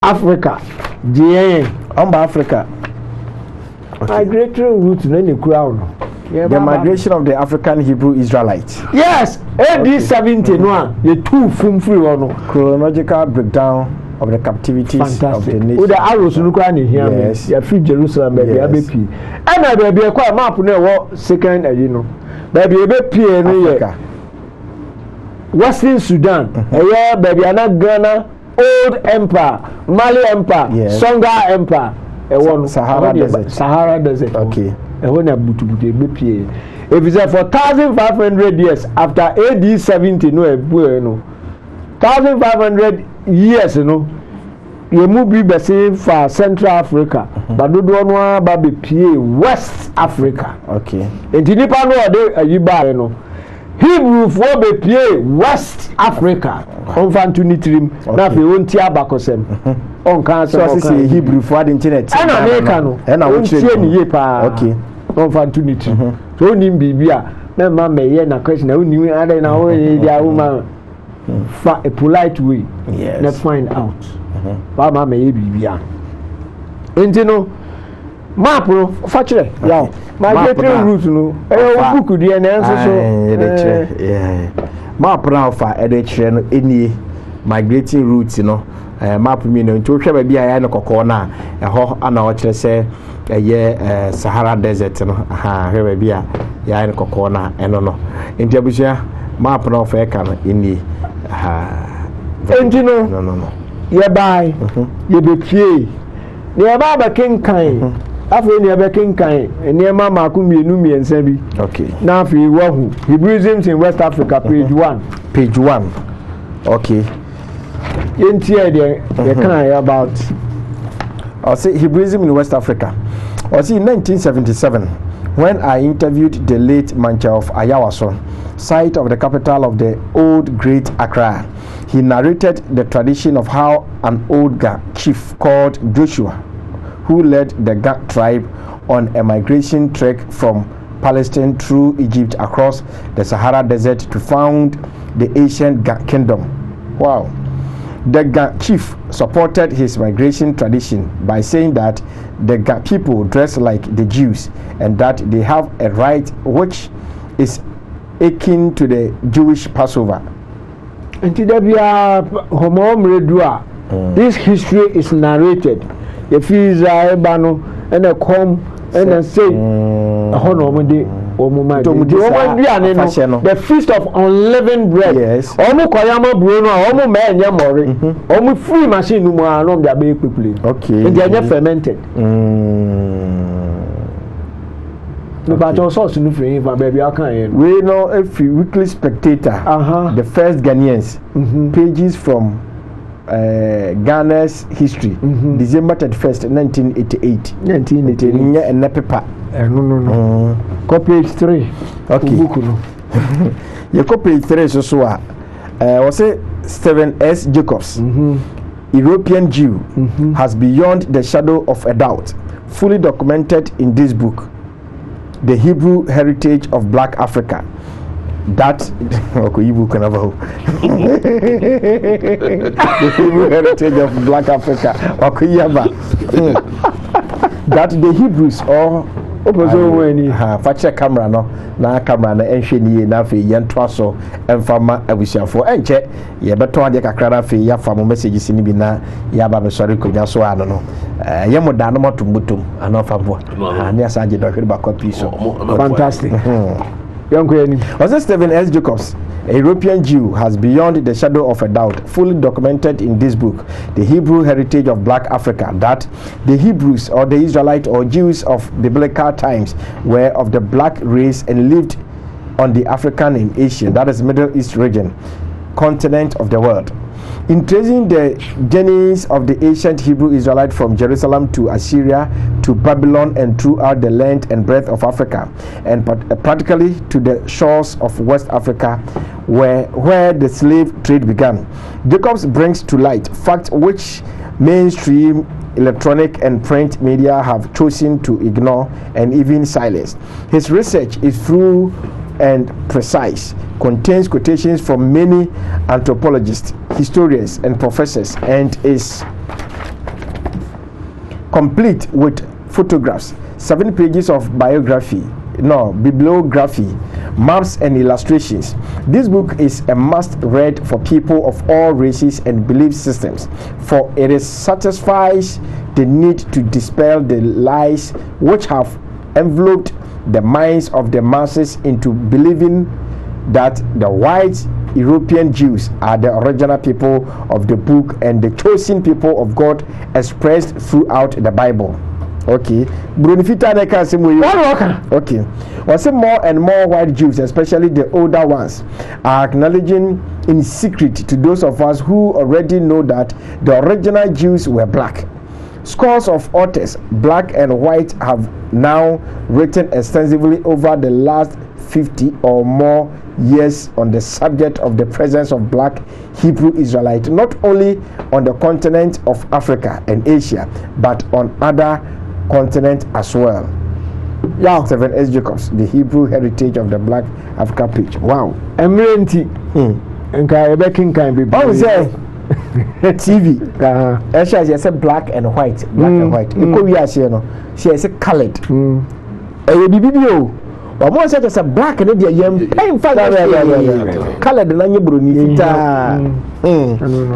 Africa, GA, Africa. Okay. Migratory route in any crown. The migration of the African Hebrew Israelites. Yes, AD 70 no, the two from free one. Chronological breakdown of the captivities of the nation. With the arrows no crown here. Yes, you free Jerusalem, baby. Yes. And I baby a quite map no second, you know. Baby Africa. Western Sudan, yeah, baby, Ghana, Old Empire, Mali Empire, yes. Songhai Empire, Sahara Desert. Sahara Desert. Okay. If it's for 1,500 years after AD 70, no, 1,500 years, you know, you move be same for Central Africa, but do one baby PA West Africa. Okay. And the Nipa no ade you buy, you know. Hebrew for be PA West Africa. On fan to nitrim. Na fe won tia bakosem. On kan so say Hebrew for the internet. And America no. And I tie ni ye pa. Okay. On fan to nitrim. So nim bibia. Me ma me ye na question na uni ade na wo dia woman. For a polite way. Yes. Let's find out. Ba ma me ye bibia. Enti no map no facture ya migratory route no book di na enso so map na fa edechire no enie migrating route no map mi no nti ohwe ba bia ya no kokko na eho ana o kire se Sahara Desert no hwe ba bia ya no kokko na eno no nti abusia map na fa ka no enie enti no ye bai ye be pie ye ba ba kenkan afọ ni ebe kenkan eniema maku mienu miensa bi. Okay. Na afi wahu Hebrewisms in West Africa page 1. Page 1. Okay. Yenti e kan about I say Hebrewism in West Africa. I see in 1977 when I interviewed the late Mancha of Ayawaso, site of the capital of the old Great Accra. He narrated the tradition of how an old chief called Joshua, who led the Gad tribe on a migration trek from Palestine through Egypt across the Sahara Desert to found the ancient Gad kingdom. Wow. The Gad chief supported his migration tradition by saying that the Gad people dress like the Jews and that they have a rite which is akin to the Jewish Passover. This history is narrated. If he's a bano and a comb and a say a honor the feast of unleavened bread. Yes. Omu koyama bruno, omu me nyamori. Omu free machine no more no dia be quickly. Okay. And they are fermented. No, but also no free for baby I can. We know every weekly Spectator. The first Ghanaians pages from Ghana's history, December 31st, 1988. 1988. And paper. No. Copy 3. Okay. Your copy 3 so was it Stephen S. Jacobs, European Jew, has beyond the shadow of a doubt, fully documented in this book, The Hebrew Heritage of Black Africa. That the Hebrew heritage of Black Africa that the Hebrews or fache camera no na camera na enhwe ni na fe yento aso emfama abusiafo enche ye beto ade kakra na fe ya famo messages ni bi na ya ba be sori konya so ano no ye mo da no motumbutum ano fabo ne asaje do hwe ba copy so fantastic. Was it Stephen S. Jacobs, a European Jew, has beyond the shadow of a doubt fully documented in this book, The Hebrew Heritage of Black Africa, that the Hebrews or the Israelites or Jews of biblical times were of the black race and lived on the African and Asian, that is Middle East region, continent of the world. In tracing the journeys of the ancient Hebrew Israelite from Jerusalem to Assyria to Babylon and throughout the length and breadth of Africa, and practically to the shores of West Africa, where the slave trade began, Jacobs brings to light facts which mainstream electronic and print media have chosen to ignore and even silence. His research is thorough and precise, contains quotations from many anthropologists, historians, and professors, and is complete with photographs, 7 pages of bibliography, maps and illustrations. This book is a must-read for people of all races and belief systems, for it satisfies the need to dispel the lies which have enveloped the minds of the masses into believing that the white European Jews are the original people of the book and the chosen people of God expressed throughout the Bible. Okay. Okay. Was it more and more white Jews, especially the older ones, are acknowledging in secret to those of us who already know that the original Jews were black. Scores of authors, black and white, have now written extensively over the last 50 or more years on the subject of the presence of black Hebrew Israelites, not only on the continent of Africa and Asia, but on other continents as well. Yeah, Stephen S. Jacobs, the Hebrew Heritage of the Black Africa page. Wow. Emirenti. Nka ebekin kan be. What was that? TV. She said black and white. Black and white. Iko wi ase no. She said colored. Bibi o. Omo say just black and dey yam. In fact, colored na nye broni fita.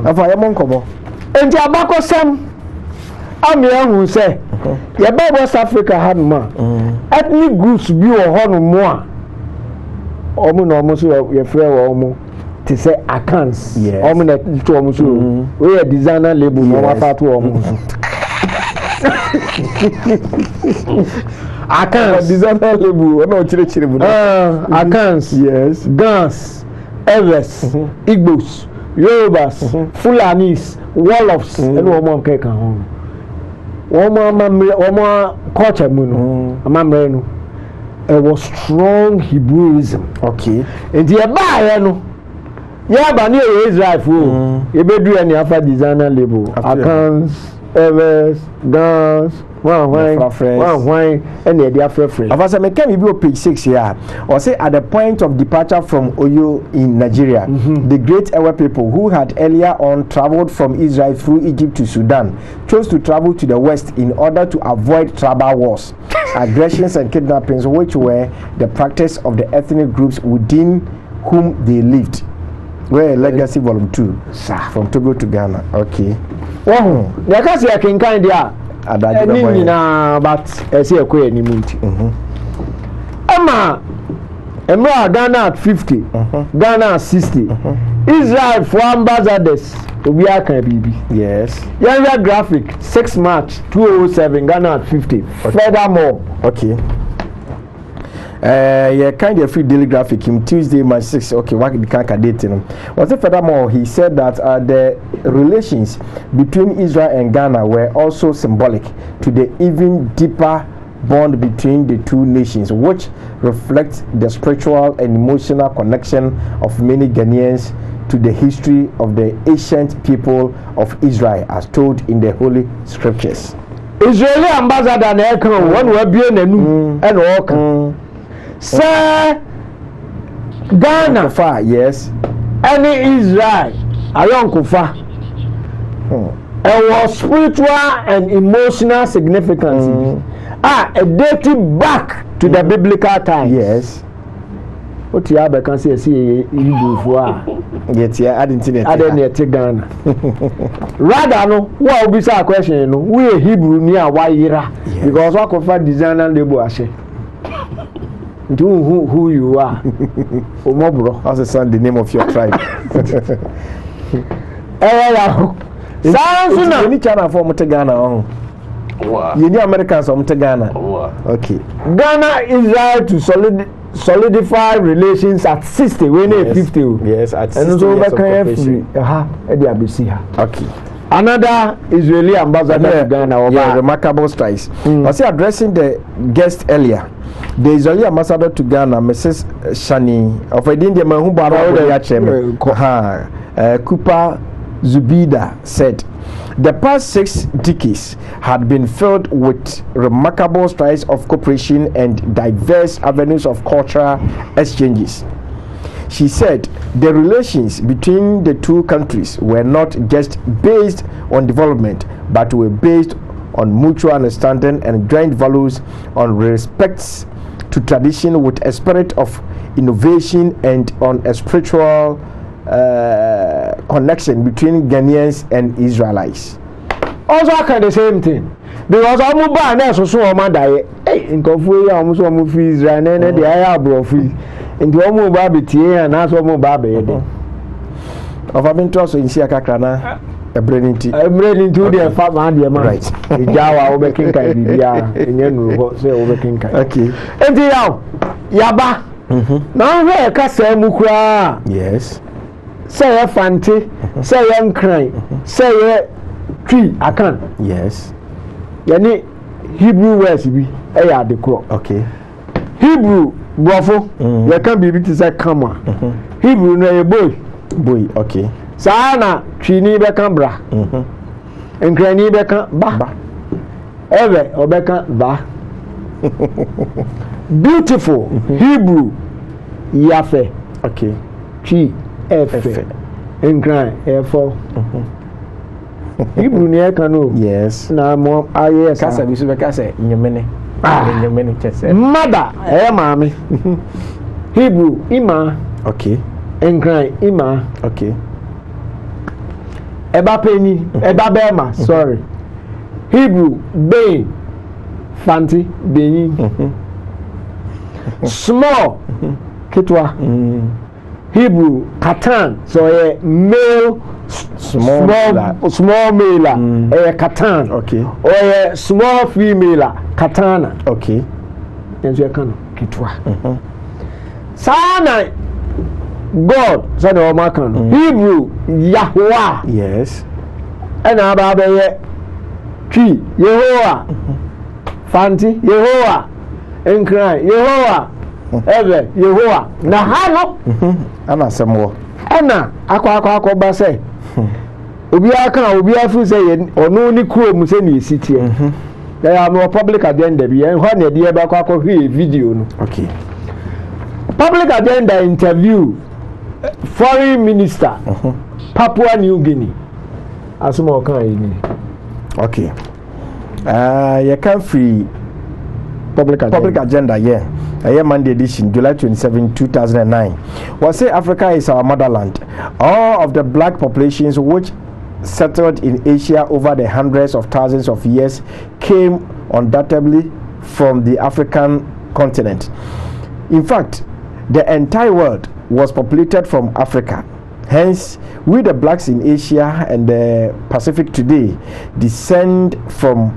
Afa yam nkomo. Enti abakosam amiahu say ye ba West Africa hanuma ethnic groups bi wo hono mo a omo na omo so ye frɛ wo omo to say Akans omo na to omo so we a designer label no ma fa to omo Akans designer label na o chire bu Akans yes Gans Eves Igbos Yorubas Fulanis Wolofs and omo nke kan ho Wama culture muno amamre no it was strong Hebrewism. Okay. And the buy no ya ba ni Israel fo e bedu any afa designer label Akans Evers Gans one and the afrefre. After me came be page 6 here. Or say at the point of departure from Oyo in Nigeria, the great Ewe people who had earlier on traveled from Israel through Egypt to Sudan chose to travel to the west in order to avoid tribal wars, aggressions and kidnappings, which were the practice of the ethnic groups within whom they lived. Where Legacy Volume 2 from Togo to Ghana. Okay. Wow. Legacy I can kind there. Nina but say a queer ni munti. Emma Ghana at 50, Ghana at 60. Israel for ambassadors obi aka bibi. Yes. Yanga graphic 6 March 2007 Ghana at 50. Furthermore, okay. Kind of free daily graphic him Tuesday March 6. Okay, what the kind of date was it? Furthermore, he said that the relations between Israel and Ghana were also symbolic to the even deeper bond between the two nations, which reflects the spiritual and emotional connection of many Ghanaians to the history of the ancient people of Israel, as told in the Holy Scriptures. Israeli ambassador na come one we be nanu and all Sir Ghana Kufa, yes. Any Israel ayon Kufa. It was spiritual and emotional significance. A dating back to the biblical times. Yes. What you have can see Hebrew for? Yet I didn't take Ghana. Rather no, what will be our question? We are Hebrew near Waira because what Kufa designer label ashe. Who you are. Omobro. How's the name of your tribe? Sounds any channel for Ghana. You need Americans from Ghana. Okay. Ghana Israel to solidify relations at 60 when yes. 50. Yes, at 60 years of cooperation. Okay. Another Israeli ambassador to Ghana. Yeah, remarkable strides. Was he addressing the guest earlier? The Israeli ambassador to Ghana, Mrs. Shani, of India, Kupa Zubida, said, the past 6 decades had been filled with remarkable strides of cooperation and diverse avenues of cultural exchanges. She said the relations between the two countries were not just based on development, but were based on mutual understanding and joint values, on respect to tradition with a spirit of innovation, and on a spiritual connection between Ghanaians and Israelites. Also, I can the same thing. Because I'm a man, so I'm a die. Hey, in Kofu, I'm so much Israel, and the Arab free. And the Omo Baby, and that's Omo Baby. Of I've been told in Siakakrana, a brain into the fat man, dear man. Right. The Jawa over King Kai, and you say over King Kai. Okay. And the Yaba. Now, where Casa Mukra? Yes. Say a fancy, say young cry, say a tree, I can. Yes. Yani Hebrew words be a the crop. Okay. Hebrew brofo, you can be able to say come on. Hebrew no a boy. Boy, okay. Sana chini beka bra. Enkrani beka ba. Eve obeka ba. Beautiful Hebrew yafe. Okay. Chi efe. Enkran efo. Hebrew ni eka no. Yes. Na mo aye Kasa bisu beka say nyemene. Nyemene chese. Mother mami. Hebrew ima. Okay. Enkran ima. Okay. Eba penny, eba bema, sorry. Hebrew bein, fanti bein. Small, kitwa. Hebrew katan, so a male, small male, a katan. Okay. Or a small female, katana. Okay. And so can kitwa. Sana God, son of Macan. Hebrew, Yahweh. Yes. And Ababe, Tree, Yehovah. Fanti, Yehovah. And cry, Yehovah. Ever, Yehovah. Nahano. Anna some more. Anna, Aqua Basse. Ubiaka, Ubiafu say, or no Nico Museni city. There are no public agenda, and one idea about video. Okay. Public agenda interview. Foreign Minister, Papua New Guinea. Asumo kan. Okay. You can free public agenda, yeah. Monday edition, July 27, 2009. Well, say Africa is our motherland. All of the black populations which settled in Asia over the hundreds of thousands of years came undoubtedly from the African continent. In fact, the entire world was populated from Africa. Hence, we the blacks in Asia and the Pacific today descend from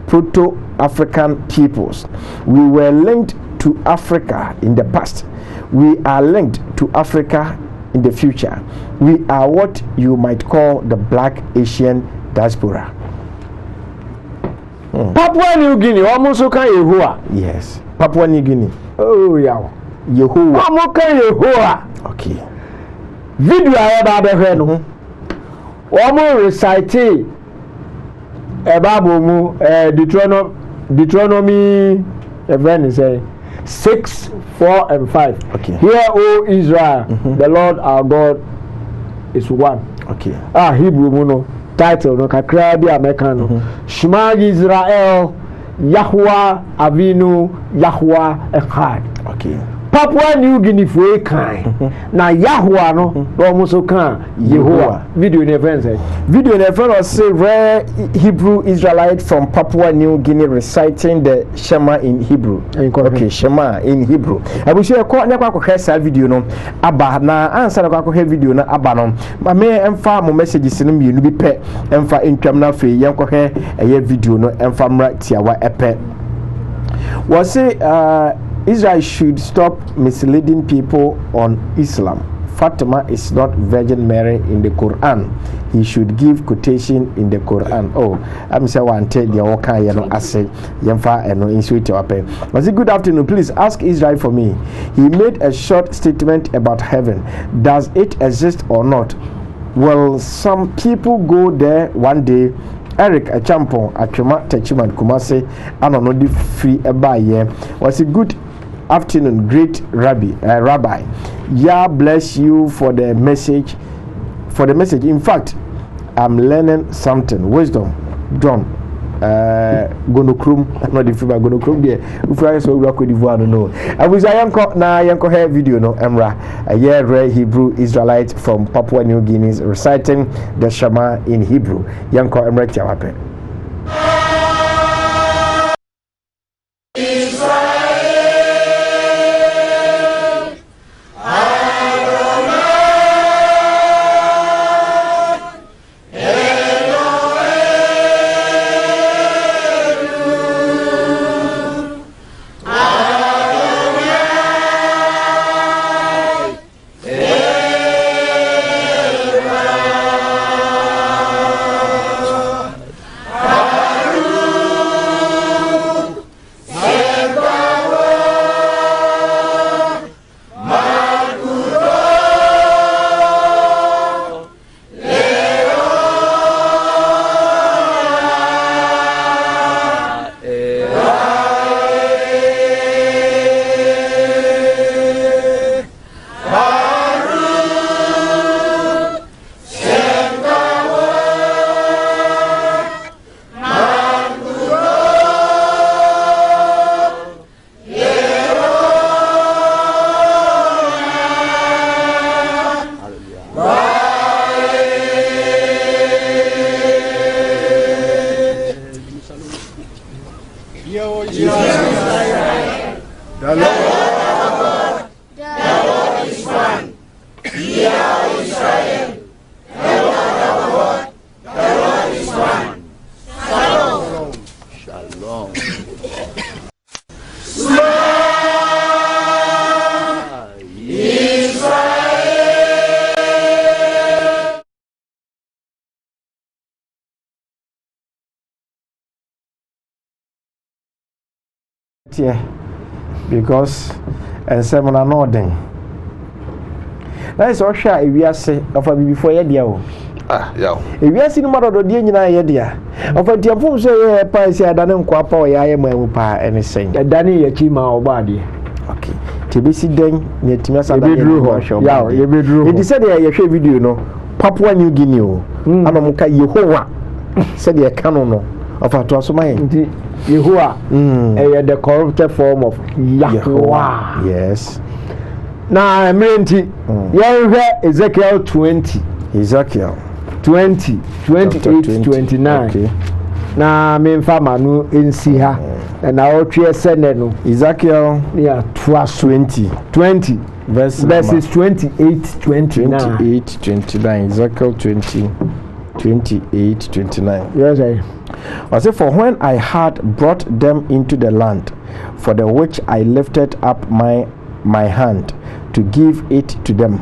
Proto-African peoples. We were linked to Africa in the past. We are linked to Africa in the future. We are what you might call the black Asian diaspora. Papua New Guinea, almost okay, Yehovah. Yes. Papua New Guinea. Oh, yeah. Yehovah. Yehovah. Okay. Video about the head. Almost recite about Deuteronomy, event say 6, 4, and 5. Okay. Hear, O Israel, the Lord our God is one. Okay. Hebrew muno title no kakra bi American. Shema Israel, Yahweh Avinu, Yahweh Echad. Okay. Papua New Guinea for a kind. Na Yahweh no almost kan Yehovah. Video in event say. Video in event was say rare Hebrew Israelite from Papua New Guinea reciting the Shema in Hebrew. Okay, Shema in Hebrew. I wish you kwa nyakwa kwa sa video no aba na answer kwa kwa video na aba no. Ma me emfa mo messages no mienu bi pe emfa entwam na fe yenkwa he eye video no emfa mra tiawa epe. Was say Israel should stop misleading people on Islam. Fatima is not Virgin Mary in the Quran. He should give quotation in the Quran. Oh, I'm saying one tell the Oka yano ase yemfa eno insuite wape. Was it good afternoon? Please ask Israel for me. He made a short statement about heaven. Does it exist or not? Well, some people go there one day. Eric Achampon Atwema Techiman Kumase anonodi free ebaye. Was it good afternoon, great Rabbi. Yah bless you for the message. In fact, I'm learning something. Wisdom, John, Gonokrum, not the Friba Gonokrum there. Ufra so we Cote d'Ivoire no. Abuza yanko na yanko hair video no Emra. A year rare Hebrew Israelite from Papua New Guinea reciting the Shema in Hebrew. Yanko Emra Tiawape. Yeah, because and seven are not then. That is all share if we are say of a before a deal. Yeah. If we are seeing more of the idea of a dear fool say a price I don't quap or I am my anything. A Danny Yachima or body. Okay. TBC then, yet Timasa bedroom. Yeah, you bedroom. It is said I share video no Papua New Guinea. Anamuka Yehovah said the canon of a Tosomai. Yehovah, the corrupted form of Yahweh. Yes. Now I'm ready. Ezekiel 20. Ezekiel 20, 28, 29. Okay. Now I'm in Famanu in Siha. And I will try send Ezekiel 20. Verses 28, 29. 28, 29. Ezekiel 20, 28, 29. Yes, I say, for when I had brought them into the land, for the which I lifted up my hand to give it to them,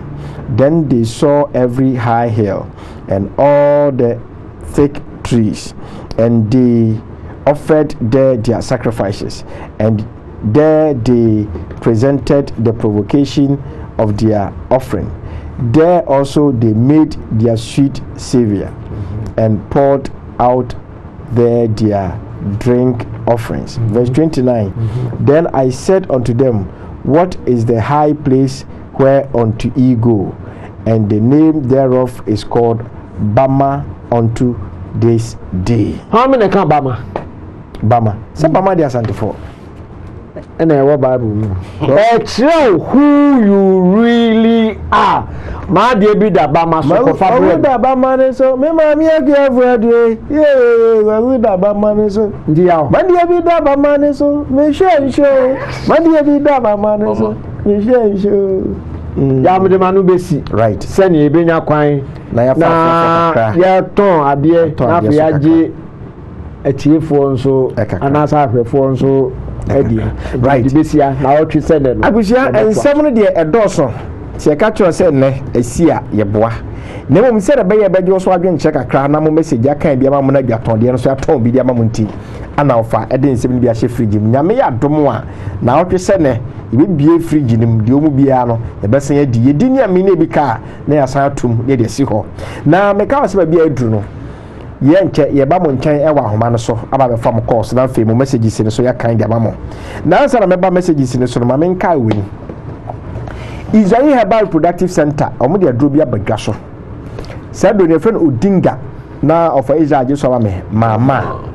then they saw every high hill and all the thick trees, and they offered there their sacrifices, and there they presented the provocation of their offering. There also they made their sweet savor, and poured out their drink offerings. Verse 29. Then I said unto them, what is the high place whereunto ye go? And the name thereof is called Bama unto this day. How many can Bama? Bama. Say Bama they are 74. And I what Bible. Show who you really are. Ma dey be da Bama so for fabric. Da Bama so me ma mi agave dey. Yeah, we da Bama so. Dia. Ma dey be da Bama so. Me show. Ma dey be da Bama so. Me show. Ya me de manu besi. Right. Send ye benya kwan. Na ya fa ya ton ade na fa ya je atiefo nso anasa ahwefo nso edia. Right. Besia na o twi send no. Abusia ensem de edoso. Se ka tro se ne esia ye boa. Na mum se de be ye beje so adwen che kakra na mo message aka bia ma mo na biaton de no so aton bi dia ma mo nti. Ana ofa ede nsem bi a hye fridge mu. Nyame ya dom a na o twi se ne ibe bie fridge nim de omu bia no e besen ya di yedi ni ame na bi ka na ya san atum de de si ho. Na me ka se ba bia aduru no. Ye nche ye ba mo nchen e wa homa no so aba be fam course na fe mo messages ne so ya kan de ba mo. Na answer na me ba messages ne so no ma me nka weni. Israel Herbal Productive Center omo de aduro bia badwa so. Sa do ne friend Odinga na of Israel je so ma me mama